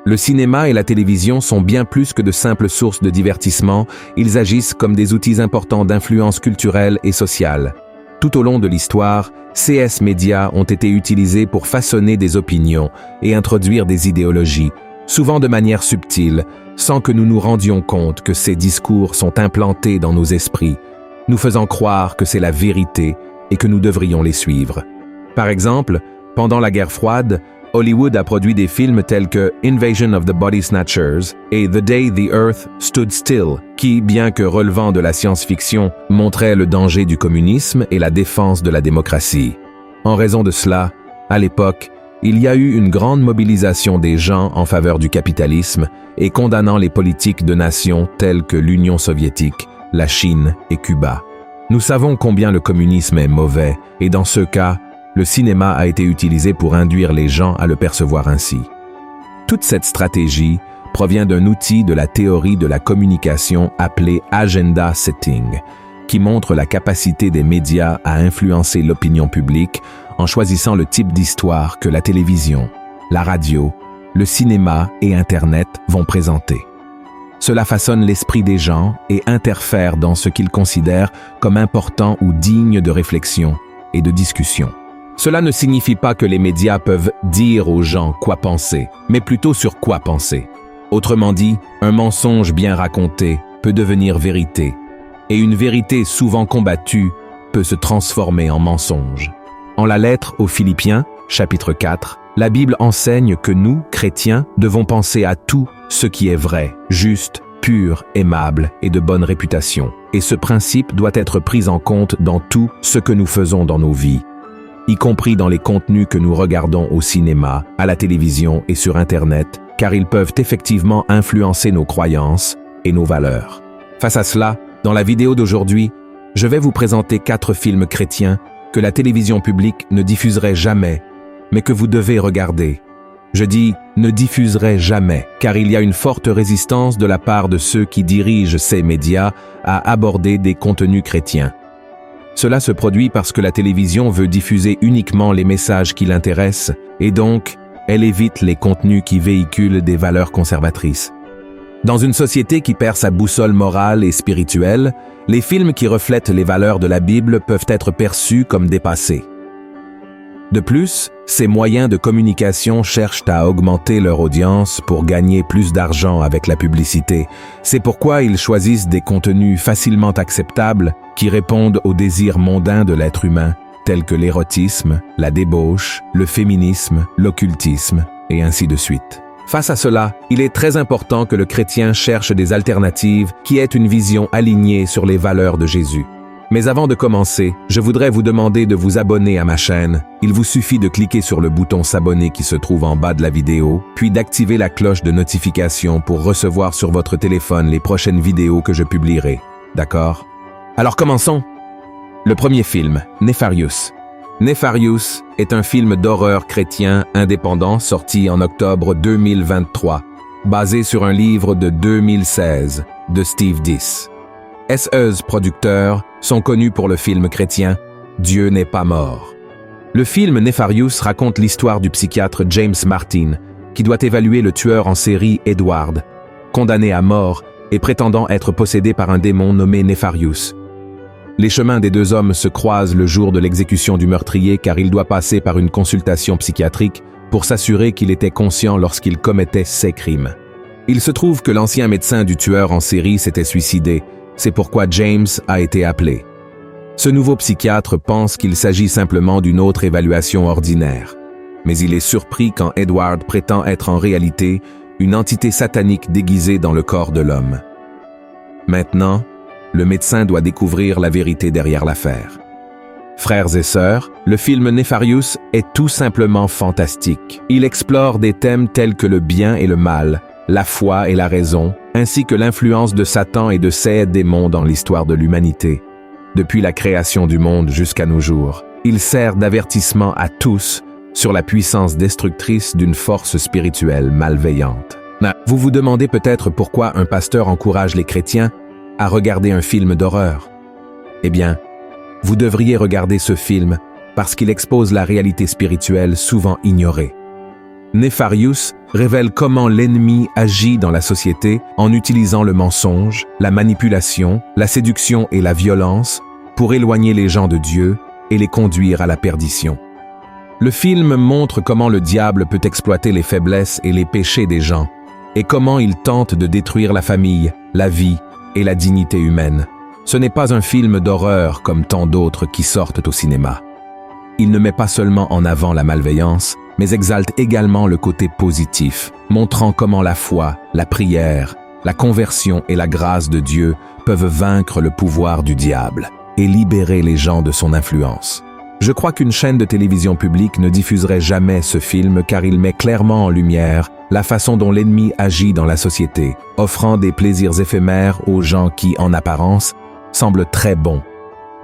Le cinéma et la télévision sont bien plus que de simples sources de divertissement, ils agissent comme des outils importants d'influence culturelle et sociale. Tout au long de l'histoire, CS médias ont été utilisés pour façonner des opinions et introduire des idéologies, souvent de manière subtile, sans que nous nous rendions compte que ces discours sont implantés dans nos esprits, nous faisant croire que c'est la vérité et que nous devrions les suivre. Par exemple, pendant la guerre froide, Hollywood a produit des films tels que Invasion of the Body Snatchers et The Day the Earth Stood Still, qui, bien que relevant de la science-fiction, montraient le danger du communisme et la défense de la démocratie. En raison de cela, à l'époque, il y a eu une grande mobilisation des gens en faveur du capitalisme et condamnant les politiques de nations telles que l'Union soviétique, la Chine et Cuba. Nous savons combien le communisme est mauvais et dans ce cas, le cinéma a été utilisé pour induire les gens à le percevoir ainsi. Toute cette stratégie provient d'un outil de la théorie de la communication appelé agenda setting, qui montre la capacité des médias à influencer l'opinion publique en choisissant le type d'histoire que la télévision, la radio, le cinéma et Internet vont présenter. Cela façonne l'esprit des gens et interfère dans ce qu'ils considèrent comme important ou digne de réflexion et de discussion. Cela ne signifie pas que les médias peuvent dire aux gens quoi penser, mais plutôt sur quoi penser. Autrement dit, un mensonge bien raconté peut devenir vérité, et une vérité souvent combattue peut se transformer en mensonge. En la lettre aux Philippiens, chapitre 4, la Bible enseigne que nous, chrétiens, devons penser à tout ce qui est vrai, juste, pur, aimable et de bonne réputation. Et ce principe doit être pris en compte dans tout ce que nous faisons dans nos vies, y compris dans les contenus que nous regardons au cinéma, à la télévision et sur Internet, car ils peuvent effectivement influencer nos croyances et nos valeurs. Face à cela, dans la vidéo d'aujourd'hui, je vais vous présenter 4 films chrétiens que la télévision publique ne diffuserait jamais, mais que vous devez regarder. Je dis « ne diffuserait jamais », car il y a une forte résistance de la part de ceux qui dirigent ces médias à aborder des contenus chrétiens. Cela se produit parce que la télévision veut diffuser uniquement les messages qui l'intéressent et donc, elle évite les contenus qui véhiculent des valeurs conservatrices. Dans une société qui perd sa boussole morale et spirituelle, les films qui reflètent les valeurs de la Bible peuvent être perçus comme dépassés. De plus, ces moyens de communication cherchent à augmenter leur audience pour gagner plus d'argent avec la publicité. C'est pourquoi ils choisissent des contenus facilement acceptables qui répondent aux désirs mondains de l'être humain, tels que l'érotisme, la débauche, le féminisme, l'occultisme, et ainsi de suite. Face à cela, il est très important que le chrétien cherche des alternatives qui aient une vision alignée sur les valeurs de Jésus. Mais avant de commencer, je voudrais vous demander de vous abonner à ma chaîne. Il vous suffit de cliquer sur le bouton s'abonner qui se trouve en bas de la vidéo, puis d'activer la cloche de notification pour recevoir sur votre téléphone les prochaines vidéos que je publierai. D'accord? Alors commençons! Le premier film, Nefarious. Nefarious est un film d'horreur chrétien indépendant sorti en octobre 2023, basé sur un livre de 2016 de Steve Dees. SE's producteurs sont connus pour le film chrétien « Dieu n'est pas mort ». Le film Nefarious raconte l'histoire du psychiatre James Martin, qui doit évaluer le tueur en série Edward, condamné à mort et prétendant être possédé par un démon nommé Nefarious. Les chemins des deux hommes se croisent le jour de l'exécution du meurtrier car il doit passer par une consultation psychiatrique pour s'assurer qu'il était conscient lorsqu'il commettait ses crimes. Il se trouve que l'ancien médecin du tueur en série s'était suicidé. C'est pourquoi James a été appelé. Ce nouveau psychiatre pense qu'il s'agit simplement d'une autre évaluation ordinaire. Mais il est surpris quand Edward prétend être en réalité une entité satanique déguisée dans le corps de l'homme. Maintenant, le médecin doit découvrir la vérité derrière l'affaire. Frères et sœurs, le film Nefarious est tout simplement fantastique. Il explore des thèmes tels que le bien et le mal, la foi et la raison, ainsi que l'influence de Satan et de ses démons dans l'histoire de l'humanité. Depuis la création du monde jusqu'à nos jours, il sert d'avertissement à tous sur la puissance destructrice d'une force spirituelle malveillante. Vous vous demandez peut-être pourquoi un pasteur encourage les chrétiens à regarder un film d'horreur. Eh bien, vous devriez regarder ce film parce qu'il expose la réalité spirituelle souvent ignorée. Nefarious révèle comment l'ennemi agit dans la société en utilisant le mensonge, la manipulation, la séduction et la violence pour éloigner les gens de Dieu et les conduire à la perdition. Le film montre comment le diable peut exploiter les faiblesses et les péchés des gens, et comment il tente de détruire la famille, la vie et la dignité humaine. Ce n'est pas un film d'horreur comme tant d'autres qui sortent au cinéma. Il ne met pas seulement en avant la malveillance, mais exalte également le côté positif, montrant comment la foi, la prière, la conversion et la grâce de Dieu peuvent vaincre le pouvoir du diable et libérer les gens de son influence. Je crois qu'une chaîne de télévision publique ne diffuserait jamais ce film car il met clairement en lumière la façon dont l'ennemi agit dans la société, offrant des plaisirs éphémères aux gens qui, en apparence, semblent très bons,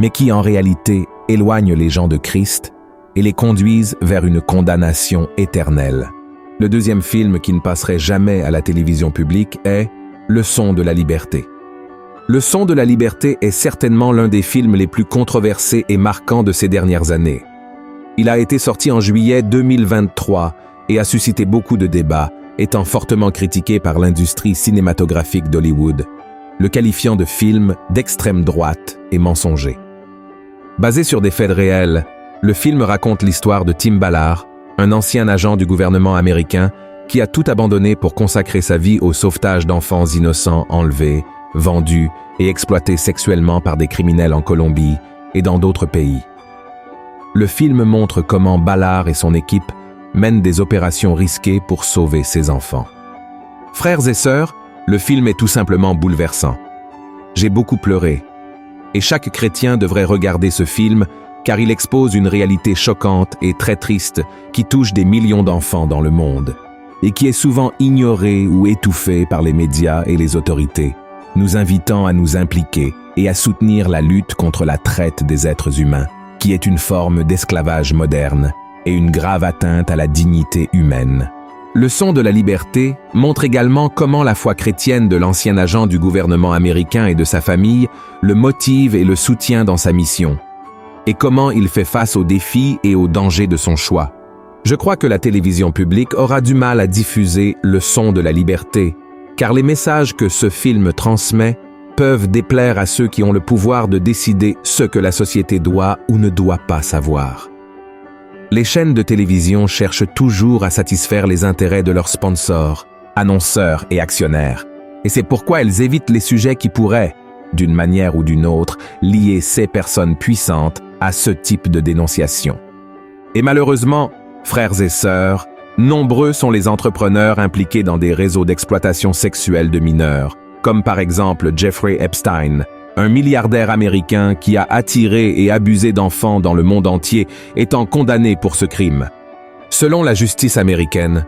mais qui en réalité éloignent les gens de Christ et les conduisent vers une condamnation éternelle. Le deuxième film qui ne passerait jamais à la télévision publique est Le Son de la liberté. Le Son de la liberté est certainement l'un des films les plus controversés et marquants de ces dernières années. Il a été sorti en juillet 2023 et a suscité beaucoup de débats, étant fortement critiqué par l'industrie cinématographique d'Hollywood, le qualifiant de film d'extrême droite et mensonger. Basé sur des faits réels, le film raconte l'histoire de Tim Ballard, un ancien agent du gouvernement américain qui a tout abandonné pour consacrer sa vie au sauvetage d'enfants innocents enlevés, vendus et exploités sexuellement par des criminels en Colombie et dans d'autres pays. Le film montre comment Ballard et son équipe mènent des opérations risquées pour sauver ses enfants. Frères et sœurs, le film est tout simplement bouleversant. J'ai beaucoup pleuré, et chaque chrétien devrait regarder ce film car il expose une réalité choquante et très triste qui touche des millions d'enfants dans le monde et qui est souvent ignorée ou étouffée par les médias et les autorités, nous invitant à nous impliquer et à soutenir la lutte contre la traite des êtres humains, qui est une forme d'esclavage moderne et une grave atteinte à la dignité humaine. Le Son de la liberté montre également comment la foi chrétienne de l'ancien agent du gouvernement américain et de sa famille le motive et le soutient dans sa mission, et comment il fait face aux défis et aux dangers de son choix. Je crois que la télévision publique aura du mal à diffuser Le Son de la liberté, car les messages que ce film transmet peuvent déplaire à ceux qui ont le pouvoir de décider ce que la société doit ou ne doit pas savoir. Les chaînes de télévision cherchent toujours à satisfaire les intérêts de leurs sponsors, annonceurs et actionnaires, et c'est pourquoi elles évitent les sujets qui pourraient, d'une manière ou d'une autre, lier ces personnes puissantes à ce type de dénonciation. Et malheureusement, frères et sœurs, nombreux sont les entrepreneurs impliqués dans des réseaux d'exploitation sexuelle de mineurs, comme par exemple Jeffrey Epstein, un milliardaire américain qui a attiré et abusé d'enfants dans le monde entier, étant condamné pour ce crime. Selon la justice américaine,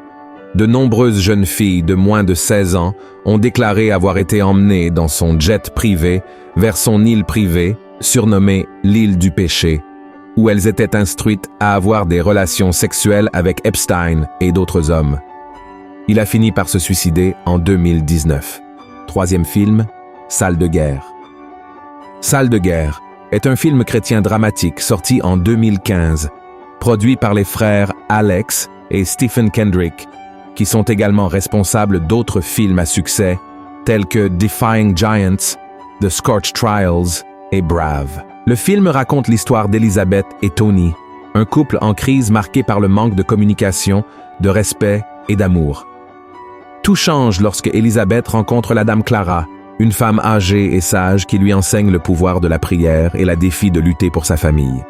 de nombreuses jeunes filles de moins de 16 ans ont déclaré avoir été emmenées dans son jet privé vers son île privée, surnommée l'île du péché, où elles étaient instruites à avoir des relations sexuelles avec Epstein et d'autres hommes. Il a fini par se suicider en 2019. Troisième film, Salle de guerre. Salle de guerre est un film chrétien dramatique sorti en 2015, produit par les frères Alex et Stephen Kendrick, qui sont également responsables d'autres films à succès tels que Defying Giants, The Scorch Trials et Brave. Le film raconte l'histoire d'Elizabeth et Tony, un couple en crise marqué par le manque de communication, de respect et d'amour. Tout change lorsque Elizabeth rencontre la dame Clara, une femme âgée et sage qui lui enseigne le pouvoir de la prière et la défie de lutter pour sa famille.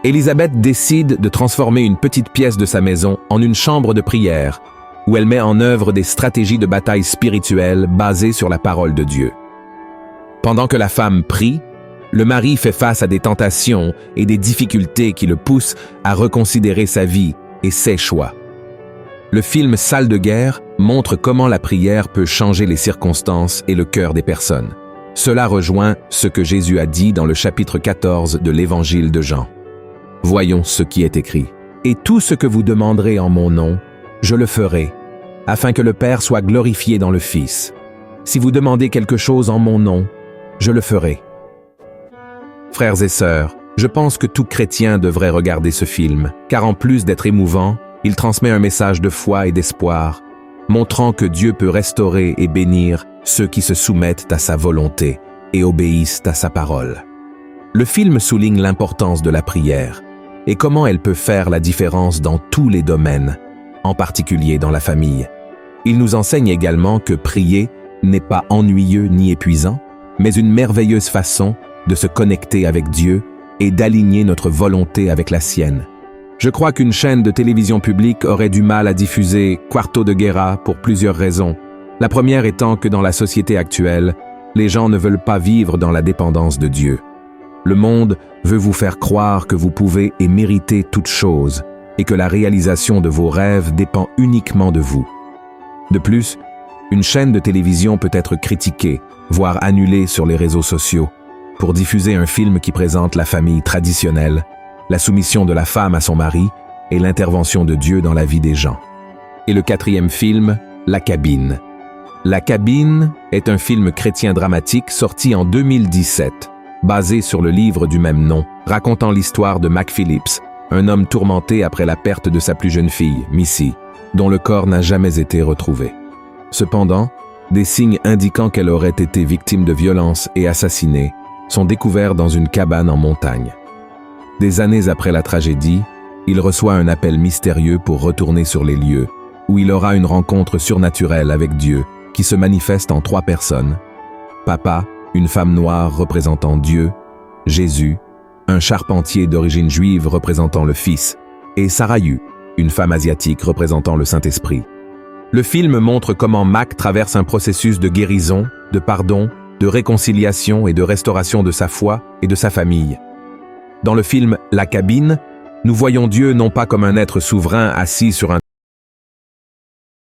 Elizabeth décide de transformer une petite pièce de sa maison en une chambre de prière, où elle met en œuvre des stratégies de bataille spirituelle basées sur la parole de Dieu. Pendant que la femme prie, le mari fait face à des tentations et des difficultés qui le poussent à reconsidérer sa vie et ses choix. Le film Salle de guerre montre comment la prière peut changer les circonstances et le cœur des personnes. Cela rejoint ce que Jésus a dit dans le chapitre 14 de l'Évangile de Jean. Voyons ce qui est écrit. « Et tout ce que vous demanderez en mon nom, je le ferai, afin que le Père soit glorifié dans le Fils. Si vous demandez quelque chose en mon nom, je le ferai. » Frères et sœurs, je pense que tout chrétien devrait regarder ce film, car en plus d'être émouvant, Il transmet un message de foi et d'espoir, montrant que Dieu peut restaurer et bénir ceux qui se soumettent à sa volonté et obéissent à sa parole. Le film souligne l'importance de la prière et comment elle peut faire la différence dans tous les domaines, en particulier dans la famille. Il nous enseigne également que prier n'est pas ennuyeux ni épuisant, mais une merveilleuse façon de se connecter avec Dieu et d'aligner notre volonté avec la sienne. Je crois qu'une chaîne de télévision publique aurait du mal à diffuser Quarto de Guerra pour plusieurs raisons. La première étant que dans la société actuelle, les gens ne veulent pas vivre dans la dépendance de Dieu. Le monde veut vous faire croire que vous pouvez et méritez toute chose et que la réalisation de vos rêves dépend uniquement de vous. De plus, une chaîne de télévision peut être critiquée, voire annulée sur les réseaux sociaux, pour diffuser un film qui présente la famille traditionnelle, la soumission de la femme à son mari et l'intervention de Dieu dans la vie des gens. Et le quatrième film, La Cabine. La Cabine est un film chrétien dramatique sorti en 2017, basé sur le livre du même nom, racontant l'histoire de Mac Phillips, un homme tourmenté après la perte de sa plus jeune fille, Missy, dont le corps n'a jamais été retrouvé. Cependant, des signes indiquant qu'elle aurait été victime de violences et assassinée sont découverts dans une cabane en montagne. Des années après la tragédie, il reçoit un appel mystérieux pour retourner sur les lieux, où il aura une rencontre surnaturelle avec Dieu, qui se manifeste en 3 personnes. Papa, une femme noire représentant Dieu, Jésus, un charpentier d'origine juive représentant le Fils, et Sarayu, une femme asiatique représentant le Saint-Esprit. Le film montre comment Mac traverse un processus de guérison, de pardon, de réconciliation et de restauration de sa foi et de sa famille. Dans le film La Cabine, nous voyons Dieu non pas comme un être souverain assis sur un